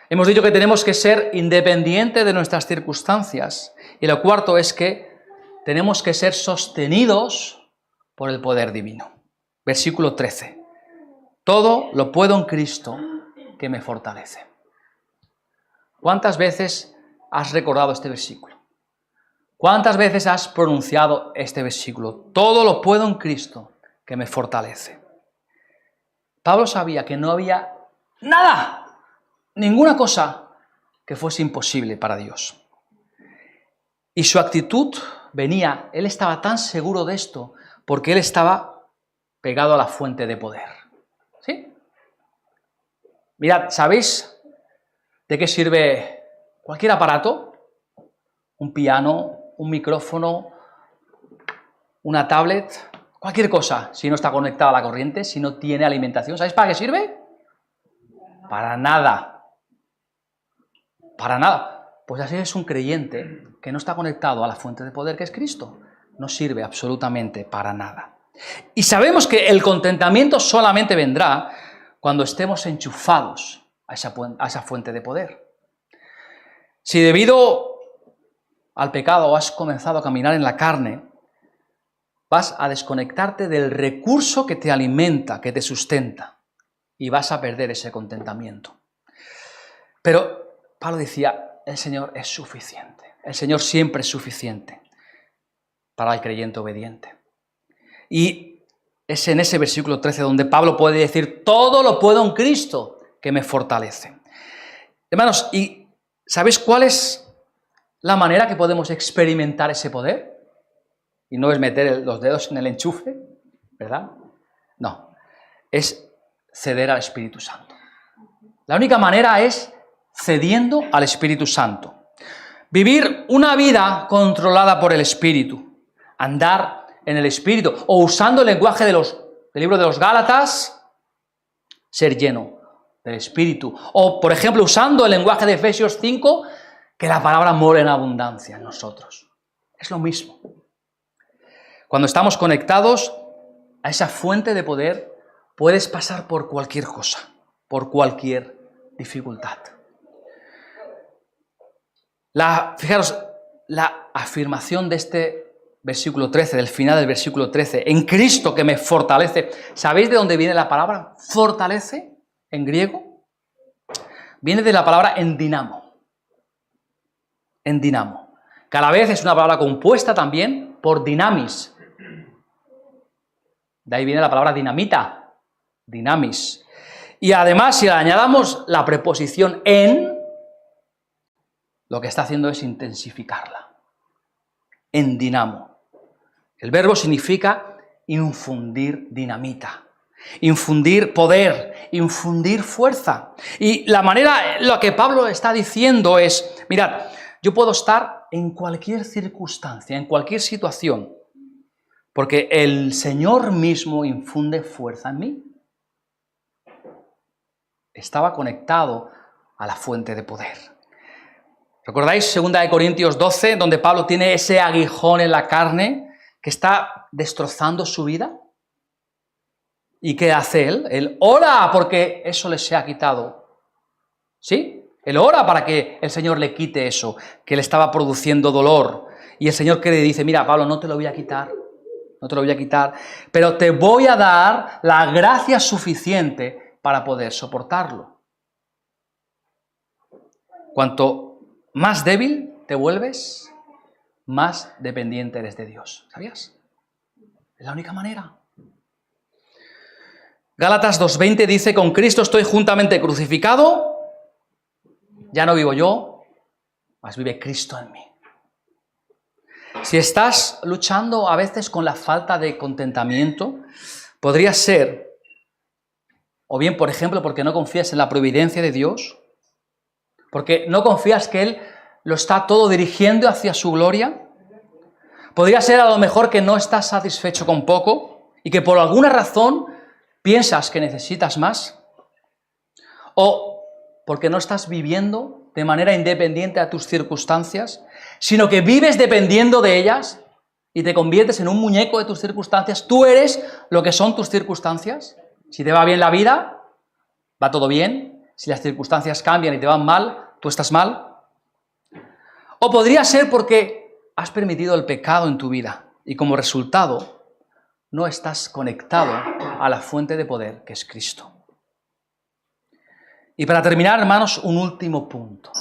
Hemos dicho que tenemos que ser independientes de nuestras circunstancias. Y lo cuarto es que tenemos que ser sostenidos por el poder divino. Versículo 13. Todo lo puedo en Cristo que me fortalece. ¿Cuántas veces has recordado este versículo? ¿Cuántas veces has pronunciado este versículo? Todo lo puedo en Cristo que me fortalece. Pablo sabía que no había nada, ninguna cosa que fuese imposible para Dios. Y su actitud venía, él estaba tan seguro de esto, porque él estaba pegado a la fuente de poder. ¿Sí? Mirad, ¿sabéis de qué sirve cualquier aparato? Un piano, un micrófono, una tablet, cualquier cosa, si no está conectada a la corriente, si no tiene alimentación. ¿Sabéis para qué sirve? Para nada. Para nada. Pues así es un creyente que no está conectado a la fuente de poder que es Cristo. No sirve absolutamente para nada. Y sabemos que el contentamiento solamente vendrá cuando estemos enchufados a esa fuente de poder. Si debido al pecado has comenzado a caminar en la carne, vas a desconectarte del recurso que te alimenta, que te sustenta, y vas a perder ese contentamiento. Pero Pablo decía, el Señor es suficiente. El Señor siempre es suficiente para el creyente obediente. Y es en ese versículo 13 donde Pablo puede decir, todo lo puedo en Cristo que me fortalece. Hermanos, ¿y sabéis cuál es la manera que podemos experimentar ese poder? Y no es meter los dedos en el enchufe, ¿verdad? No, es ceder al Espíritu Santo. La única manera es cediendo al Espíritu Santo. Vivir una vida controlada por el Espíritu, andar en el Espíritu, o usando el lenguaje del libro de los Gálatas, ser lleno del Espíritu. O, por ejemplo, usando el lenguaje de Efesios 5, que la palabra mora en abundancia en nosotros. Es lo mismo. Cuando estamos conectados a esa fuente de poder, puedes pasar por cualquier cosa, por cualquier dificultad. Fijaros, la afirmación de este versículo 13, del final del versículo 13, en Cristo que me fortalece. ¿Sabéis de dónde viene la palabra fortalece en griego? Viene de la palabra endinamo. Endinamo. Que a la vez es una palabra compuesta también por dinamis. De ahí viene la palabra dinamita, dinamis. Y además, si le añadamos la preposición en, lo que está haciendo es intensificarla. En dinamo. El verbo significa infundir dinamita, infundir poder, infundir fuerza. Y la manera en la que Pablo está diciendo es, mirad, yo puedo estar en cualquier circunstancia, en cualquier situación, porque el Señor mismo infunde fuerza en mí. Estaba conectado a la fuente de poder. ¿Recordáis 2 Corintios 12, donde Pablo tiene ese aguijón en la carne que está destrozando su vida? ¿Y qué hace él? Él ora porque eso le sea quitado. ¿Sí? Él ora para que el Señor le quite eso, que le estaba produciendo dolor. Y el Señor que le dice, mira, Pablo, no te lo voy a quitar. No te lo voy a quitar, pero te voy a dar la gracia suficiente para poder soportarlo. Cuanto más débil te vuelves, más dependiente eres de Dios. ¿Sabías? Es la única manera. Gálatas 2:20 dice, con Cristo estoy juntamente crucificado, ya no vivo yo, mas vive Cristo en mí. Si estás luchando a veces con la falta de contentamiento, podría ser, o bien, por ejemplo, porque no confías en la providencia de Dios, porque no confías que Él lo está todo dirigiendo hacia su gloria. Podría ser a lo mejor que no estás satisfecho con poco y que por alguna razón piensas que necesitas más. O porque no estás viviendo de manera independiente a tus circunstancias, sino que vives dependiendo de ellas y te conviertes en un muñeco de tus circunstancias. Tú eres lo que son tus circunstancias. Si te va bien la vida, va todo bien. Si las circunstancias cambian y te van mal, tú estás mal. O podría ser porque has permitido el pecado en tu vida y como resultado no estás conectado a la fuente de poder que es Cristo. Y para terminar, hermanos, un último punto,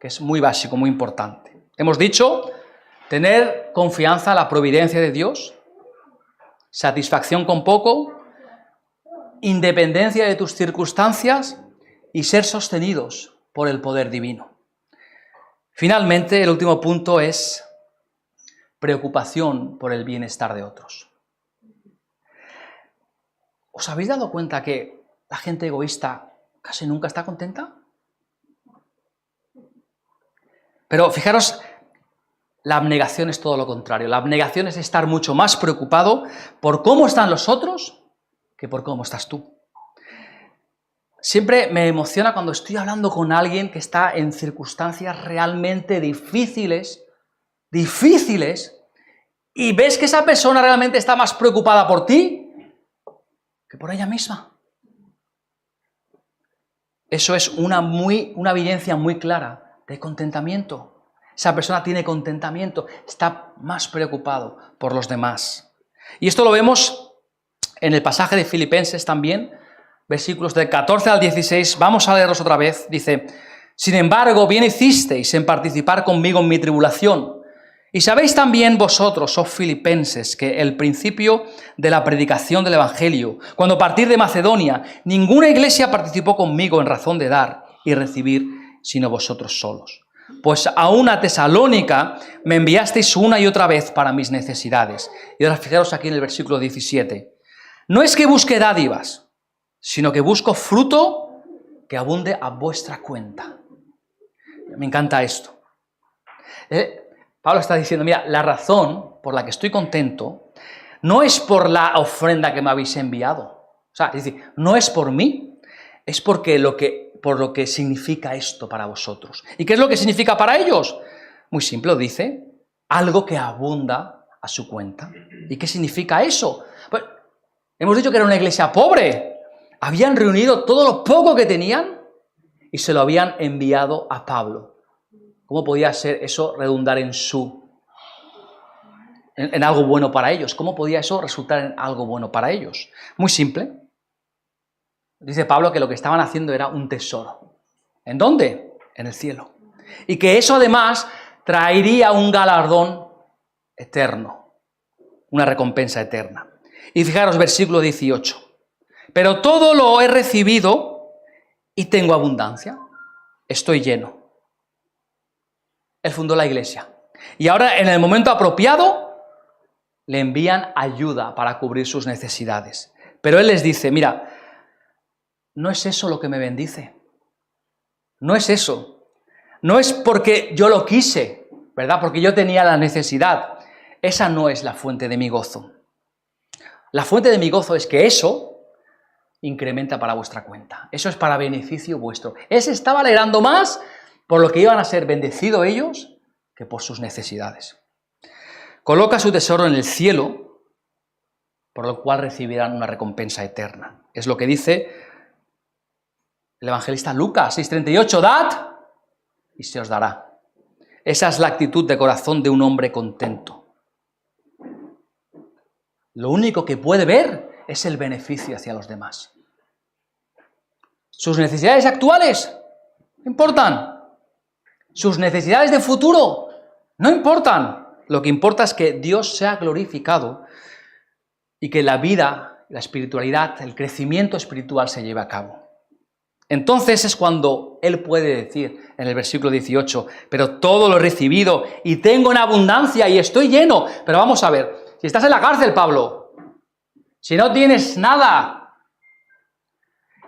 que es muy básico, muy importante. Hemos dicho, tener confianza en la providencia de Dios, satisfacción con poco, independencia de tus circunstancias y ser sostenidos por el poder divino. Finalmente, el último punto es preocupación por el bienestar de otros. ¿Os habéis dado cuenta que la gente egoísta casi nunca está contenta? Pero fijaros, la abnegación es todo lo contrario. La abnegación es estar mucho más preocupado por cómo están los otros que por cómo estás tú. Siempre me emociona cuando estoy hablando con alguien que está en circunstancias realmente difíciles, y ves que esa persona realmente está más preocupada por ti que por ella misma. Eso es una evidencia muy clara de contentamiento. Esa persona tiene contentamiento, está más preocupado por los demás. Y esto lo vemos en el pasaje de Filipenses también, versículos del 14 al 16, vamos a leerlos otra vez. Dice: sin embargo, bien hicisteis en participar conmigo en mi tribulación. Y sabéis también vosotros, oh filipenses, que el principio de la predicación del Evangelio, cuando partí de Macedonia, ninguna iglesia participó conmigo en razón de dar y recibir, sino vosotros solos. Pues aún a Tesalónica me enviasteis una y otra vez para mis necesidades. Y ahora fijaros aquí en el versículo 17. No es que busque dádivas, sino que busco fruto que abunde a vuestra cuenta. Me encanta esto. Pablo está diciendo, mira, la razón por la que estoy contento no es por la ofrenda que me habéis enviado. O sea, es decir, no es por mí, es por lo que significa esto para vosotros. ¿Y qué es lo que significa para ellos? Muy simple, dice, algo que abunda a su cuenta. ¿Y qué significa eso? Pues, hemos dicho que era una iglesia pobre. Habían reunido todo lo poco que tenían y se lo habían enviado a Pablo. ¿Cómo podía ser eso redundar en algo bueno para ellos? ¿Cómo podía eso resultar en algo bueno para ellos? Muy simple. Dice Pablo que lo que estaban haciendo era un tesoro. ¿En dónde? En el cielo. Y que eso además traería un galardón eterno, una recompensa eterna. Y fijaros, versículo 18. Pero todo lo he recibido y tengo abundancia. Estoy lleno. Él fundó la iglesia. Y ahora, en el momento apropiado, le envían ayuda para cubrir sus necesidades. Pero él les dice, mira, no es eso lo que me bendice. No es eso. No es porque yo lo quise, ¿verdad? Porque yo tenía la necesidad. Esa no es la fuente de mi gozo. La fuente de mi gozo es que eso incrementa para vuestra cuenta. Eso es para beneficio vuestro. Él se estaba alegrando más por lo que iban a ser bendecidos ellos que por sus necesidades. Coloca su tesoro en el cielo, por lo cual recibirán una recompensa eterna. Es lo que dice el evangelista Lucas 6:38, dad y se os dará. Esa es la actitud de corazón de un hombre contento. Lo único que puede ver es el beneficio hacia los demás. Sus necesidades actuales no importan. Sus necesidades de futuro no importan. Lo que importa es que Dios sea glorificado y que la vida, la espiritualidad, el crecimiento espiritual se lleve a cabo. Entonces es cuando él puede decir en el versículo 18, pero todo lo he recibido y tengo en abundancia y estoy lleno. Pero vamos a ver, si estás en la cárcel, Pablo, si no tienes nada,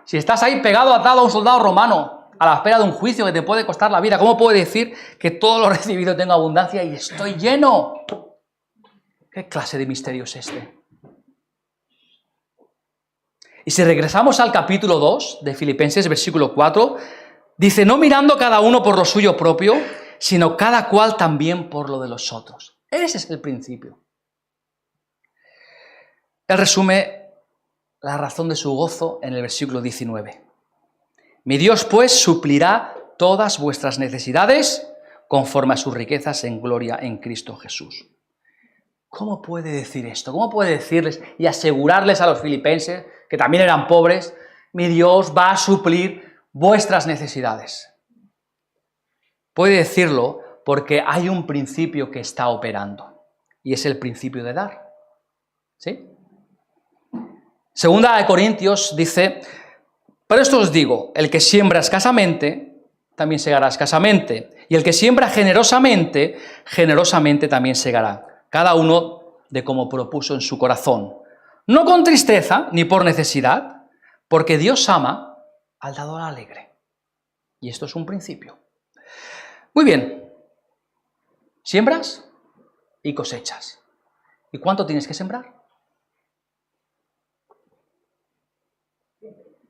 si estás ahí pegado, atado a un soldado romano, a la espera de un juicio que te puede costar la vida, ¿cómo puede decir que todo lo recibido tengo abundancia y estoy lleno? ¿Qué clase de misterio es este? Y si regresamos al capítulo 2 de Filipenses, versículo 4, dice, no mirando cada uno por lo suyo propio, sino cada cual también por lo de los otros. Ese es el principio. Él resume la razón de su gozo en el versículo 19. Mi Dios, pues, suplirá todas vuestras necesidades conforme a sus riquezas en gloria en Cristo Jesús. ¿Cómo puede decir esto? ¿Cómo puede decirles y asegurarles a los filipenses, que también eran pobres, mi Dios va a suplir vuestras necesidades? Puede decirlo porque hay un principio que está operando, y es el principio de dar. ¿Sí? Segunda de Corintios dice, pero esto os digo, el que siembra escasamente, también segará escasamente, y el que siembra generosamente, generosamente también segará, cada uno de como propuso en su corazón, no con tristeza ni por necesidad, porque Dios ama al dador alegre. Y esto es un principio. Muy bien, siembras y cosechas. ¿Y cuánto tienes que sembrar?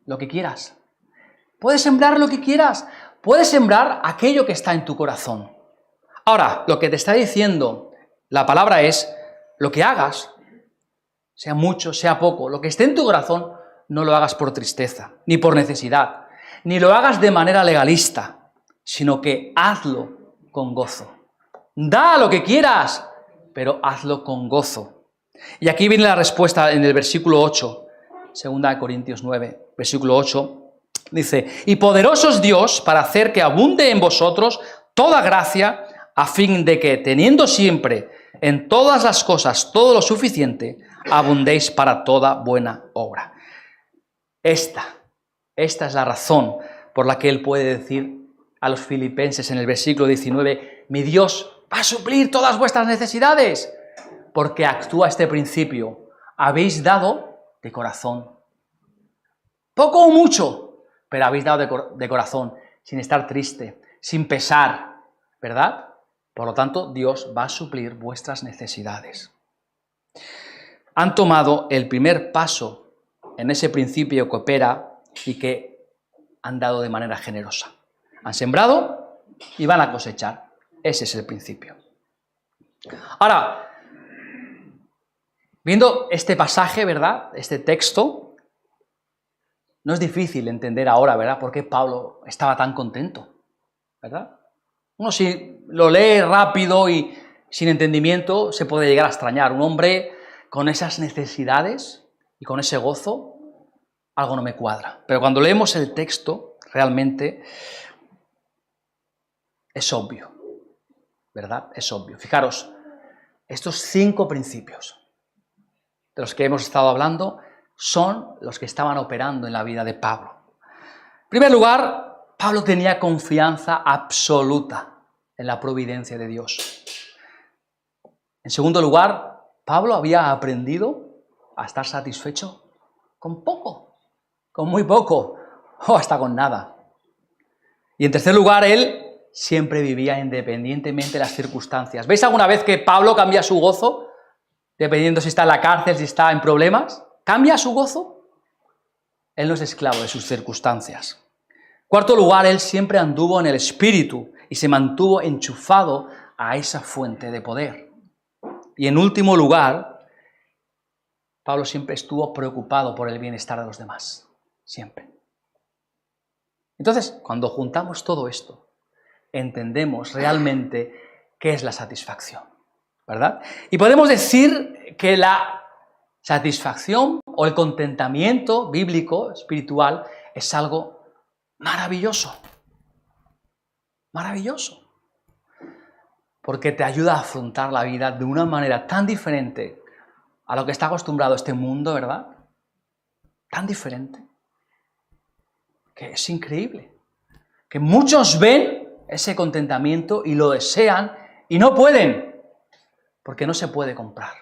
Lo que quieras. Puedes sembrar lo que quieras. Puedes sembrar aquello que está en tu corazón. Ahora, lo que te está diciendo la palabra es, lo que hagas, sea mucho, sea poco, lo que esté en tu corazón, no lo hagas por tristeza, ni por necesidad, ni lo hagas de manera legalista, sino que hazlo con gozo. Da lo que quieras, pero hazlo con gozo. Y aquí viene la respuesta en el versículo 8, 2 Corintios 9, versículo 8, dice: y poderoso es Dios para hacer que abunde en vosotros toda gracia, a fin de que, teniendo siempre en todas las cosas todo lo suficiente, abundéis para toda buena obra. Esta es la razón por la que él puede decir a los filipenses en el versículo 19, mi Dios va a suplir todas vuestras necesidades, porque actúa este principio, habéis dado de corazón. Poco o mucho, pero habéis dado de corazón, sin estar triste, sin pesar, ¿verdad? Por lo tanto, Dios va a suplir vuestras necesidades. Han tomado el primer paso en ese principio que opera y que han dado de manera generosa. Han sembrado y van a cosechar. Ese es el principio. Ahora, viendo este pasaje, ¿verdad? Este texto, no es difícil entender ahora, ¿verdad?, por qué Pablo estaba tan contento, ¿verdad? Uno, si lo lee rápido y sin entendimiento, se puede llegar a extrañar. Un hombre con esas necesidades y con ese gozo, algo no me cuadra. Pero cuando leemos el texto, realmente es obvio, ¿verdad? Es obvio. Fijaros, estos 5 principios de los que hemos estado hablando son los que estaban operando en la vida de Pablo. En primer lugar, Pablo tenía confianza absoluta en la providencia de Dios. En segundo lugar, Pablo había aprendido a estar satisfecho con poco, con muy poco, o hasta con nada. Y en tercer lugar, él siempre vivía independientemente de las circunstancias. ¿Veis alguna vez que Pablo cambia su gozo? Dependiendo si está en la cárcel, si está en problemas. ¿Cambia su gozo? Él no es esclavo de sus circunstancias. Cuarto lugar, él siempre anduvo en el Espíritu y se mantuvo enchufado a esa fuente de poder. Y en último lugar, Pablo siempre estuvo preocupado por el bienestar de los demás. Siempre. Entonces, cuando juntamos todo esto, entendemos realmente qué es la satisfacción, ¿verdad? Y podemos decir que la satisfacción o el contentamiento bíblico, espiritual, es algo maravilloso. Maravilloso. Porque te ayuda a afrontar la vida de una manera tan diferente a lo que está acostumbrado este mundo, ¿verdad? Tan diferente. Que es increíble. Que muchos ven ese contentamiento y lo desean y no pueden. Porque no se puede comprar.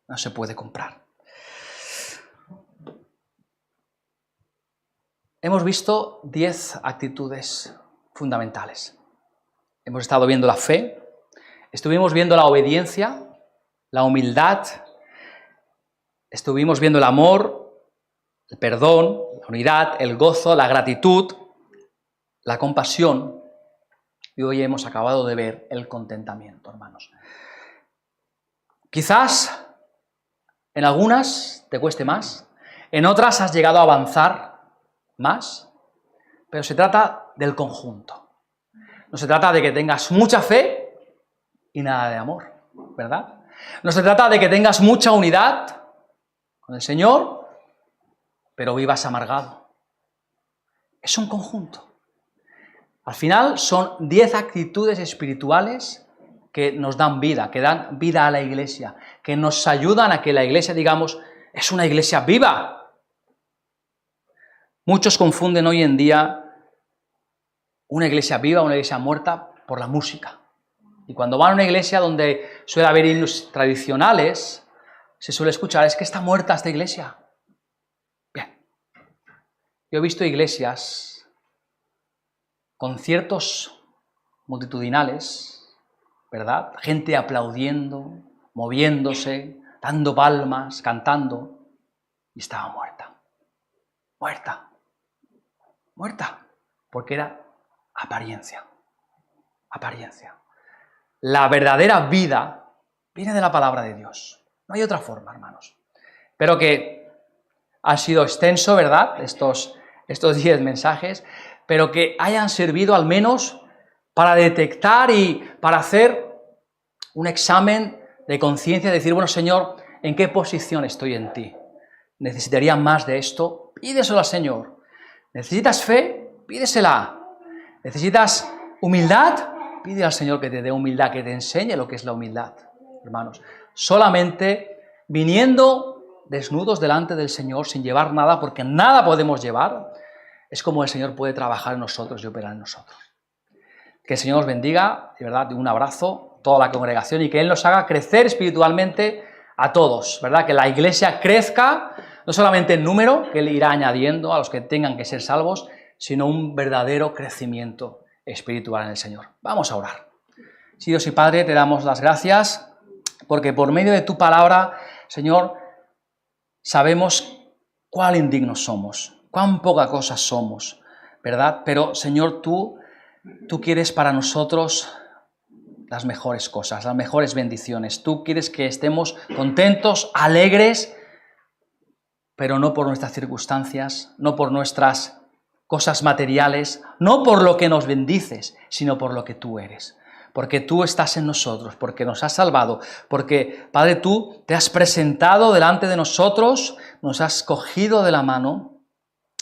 No se puede comprar. Hemos visto 10 actitudes fundamentales. Hemos estado viendo la fe, estuvimos viendo la obediencia, la humildad, estuvimos viendo el amor, el perdón, la unidad, el gozo, la gratitud, la compasión, y hoy hemos acabado de ver el contentamiento, hermanos. Quizás en algunas te cueste más, en otras has llegado a avanzar más, pero se trata del conjunto. No se trata de que tengas mucha fe y nada de amor, ¿verdad? No se trata de que tengas mucha unidad con el Señor, pero vivas amargado. Es un conjunto. Al final son 10 actitudes espirituales que nos dan vida, que dan vida a la iglesia, que nos ayudan a que la iglesia, digamos, es una iglesia viva. Muchos confunden hoy en día una iglesia viva, una iglesia muerta, por la música. Y cuando van a una iglesia donde suele haber himnos tradicionales, se suele escuchar, es que está muerta esta iglesia. Bien. Yo he visto iglesias, conciertos multitudinales, ¿verdad? Gente aplaudiendo, moviéndose, dando palmas, cantando, y estaba muerta. Muerta. Muerta. Porque era apariencia. Apariencia. La verdadera vida viene de la palabra de Dios. No hay otra forma, hermanos. Espero que han sido extenso, ¿verdad?, estos 10 mensajes, pero que hayan servido al menos para detectar y para hacer un examen de conciencia, decir, bueno, Señor, ¿en qué posición estoy en ti? ¿Necesitaría más de esto? Pídeselo al Señor. ¿Necesitas fe? Pídesela. ¿Necesitas humildad? Pide al Señor que te dé humildad, que te enseñe lo que es la humildad, hermanos. Solamente viniendo desnudos delante del Señor, sin llevar nada, porque nada podemos llevar, es como el Señor puede trabajar en nosotros y operar en nosotros. Que el Señor os bendiga, de verdad, un abrazo a toda la congregación y que Él nos haga crecer espiritualmente a todos, ¿verdad? Que la iglesia crezca, no solamente en número, que Él irá añadiendo a los que tengan que ser salvos, sino un verdadero crecimiento espiritual en el Señor. Vamos a orar. Sí, Dios y Padre, te damos las gracias porque por medio de tu palabra, Señor, sabemos cuán indignos somos, cuán poca cosa somos, ¿verdad? Pero, Señor, tú quieres para nosotros las mejores cosas, las mejores bendiciones. Tú quieres que estemos contentos, alegres, pero no por nuestras circunstancias, no por nuestras cosas materiales, no por lo que nos bendices, sino por lo que tú eres. Porque tú estás en nosotros, porque nos has salvado, porque, Padre, tú te has presentado delante de nosotros, nos has cogido de la mano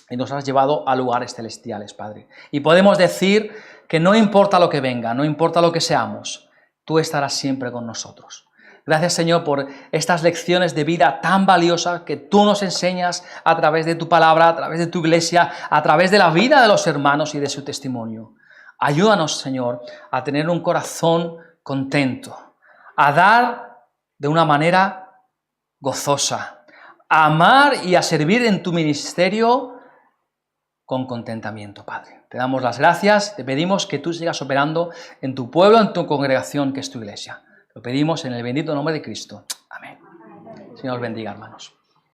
y nos has llevado a lugares celestiales, Padre. Y podemos decir que no importa lo que venga, no importa lo que seamos, tú estarás siempre con nosotros. Gracias, Señor, por estas lecciones de vida tan valiosas que tú nos enseñas a través de tu palabra, a través de tu iglesia, a través de la vida de los hermanos y de su testimonio. Ayúdanos, Señor, a tener un corazón contento, a dar de una manera gozosa, a amar y a servir en tu ministerio con contentamiento, Padre. Te damos las gracias, te pedimos que tú sigas operando en tu pueblo, en tu congregación, que es tu iglesia. Lo pedimos en el bendito nombre de Cristo. Amén. Señor bendiga, hermanos.